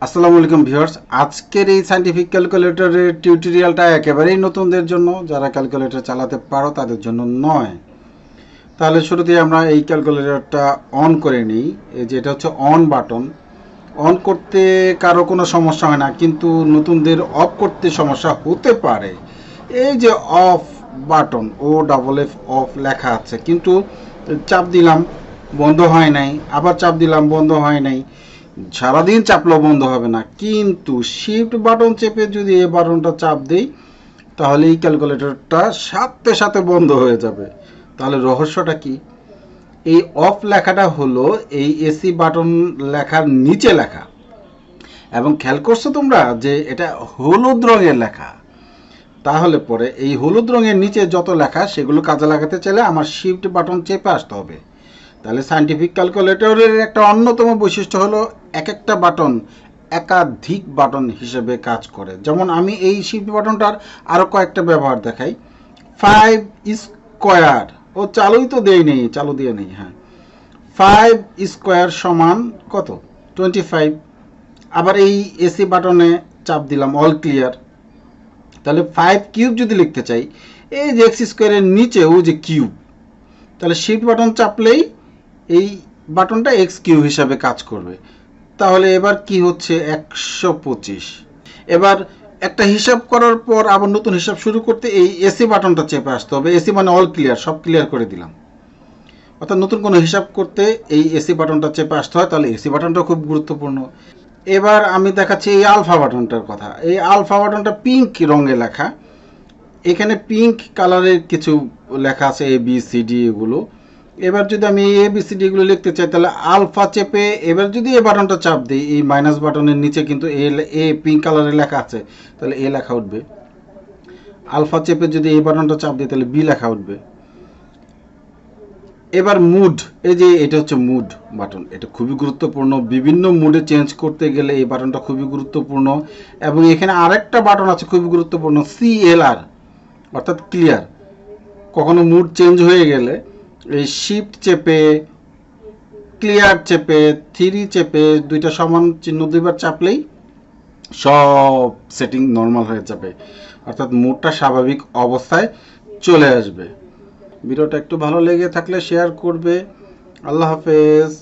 আসসালামু আলাইকুম ভিউয়ার্স, আজকের এই সায়েন্টিফিক ক্যালকুলেটরের টিউটোরিয়ালটা একেবারেই নতুনদের জন্য, যারা ক্যালকুলেটর চালাতে পারো তাদের জন্য নয়। তাহলে শুরুতেই আমরা এই ক্যালকুলেটরটা অন করে নিই। এই যে এটা হচ্ছে অন বাটন। অন করতে কারো কোনো সমস্যা হয় না, কিন্তু নতুনদের অফ করতে সমস্যা হতে পারে। এই যে অফ বাটন, OFF অফ লেখা আছে, কিন্তু চাপ দিলাম বন্ধ হয় নাই, আবার চাপ দিলাম বন্ধ হয় নাই। সারাদিন চাপলেও বন্ধ হবে না, কিন্তু শিফট বাটন চেপে যদি এই বাটনটা চাপ দিই তাহলে এই ক্যালকুলেটরটা সাথে সাথে বন্ধ হয়ে যাবে। তাহলে রহস্যটা কি? এই অফ লেখাটা হলো এই এসি বাটন লেখার নিচে লেখা, এবং খেয়াল করছো তোমরা যে এটা হলুদ রঙের লেখা। তাহলে পরে এই হলুদ রঙের নিচে যত লেখা সেগুলো কাজে লাগাতে চাইলে আমার শিফট বাটন চেপে আসতে হবে। তাহলে সায়েন্টিফিক ক্যালকুলেটরের একটা অন্যতম বৈশিষ্ট্য হলো এক একটা বাটন একাধিক বাটন হিসেবে কাজ করে। যেমন আমি এই শিফট বাটনটার আরও কয়েকটা ব্যবহার দেখাই। 5 স্কোয়ার, ও চালুই তো দেই নেই, চালু দিয়ে নেই। হ্যাঁ, 5 স্কোয়ার সমান কত? 25। আবার এই এসি বাটনে চাপ দিলাম অল ক্লিয়ার, তাহলে 5 কিউব যদি লিখতে চাই, এই যে এক্স স্কোয়ারের নিচে ও যে কিউব, তাহলে শিফট বাটন চাপলেই এই বাটনটা এক্স কিউ হিসাবে কাজ করবে। তাহলে এবার কি হচ্ছে? 125। এবার একটা হিসাব করার পর আবার নতুন হিসাব শুরু করতে এই এসি বাটনটা চেপে আসতে হবে। এসি মানে অল ক্লিয়ার, সব ক্লিয়ার করে দিলাম। অর্থাৎ নতুন কোনো হিসাব করতে এই এসি বাটনটা চেপে আসতে হয়। তাহলে এসি বাটনটা খুব গুরুত্বপূর্ণ। এবার আমি দেখাচ্ছি এই আলফা বাটনটার কথা। এই আলফা বাটনটা পিঙ্ক রঙে লেখা। এখানে পিঙ্ক কালারের কিছু লেখা আছে, ABCD এগুলো। এবার যদি আমি ABCD এগুলো লিখতে চাই, তাহলে আলফা চেপে এবার যদি এই বাটনটা চাপ দিই, এই মাইনাস বাটনের নিচে কিন্তু এ পিঙ্ক কালারের লেখা আছে, তাহলে এ লেখা উঠবে। আলফা চেপে যদি এই বাটনটা চাপ দিই তাহলে বি লেখা উঠবে। এবার মুড, এই যে এটা হচ্ছে মুড বাটন, এটা খুবই গুরুত্বপূর্ণ। বিভিন্ন মুডে চেঞ্জ করতে গেলে এই বাটনটা খুবই গুরুত্বপূর্ণ। এবং এখানে আরেকটা বাটন আছে খুবই গুরুত্বপূর্ণ, CLR, অর্থাৎ ক্লিয়ার। কখনো মুড চেঞ্জ হয়ে গেলে এই শিফট চেপে, ক্লিয়ার চেপে, 3 চেপে, দুইটা সমান চিহ্ন দুইবার চাপলেই সব সেটিং নর্মাল হয়ে যাবে, অর্থাৎ মুডটা স্বাভাবিক অবস্থায় চলে আসবে। ভিডিওটা একটু ভালো লেগে থাকলে শেয়ার করবে। আল্লাহ হাফেজ।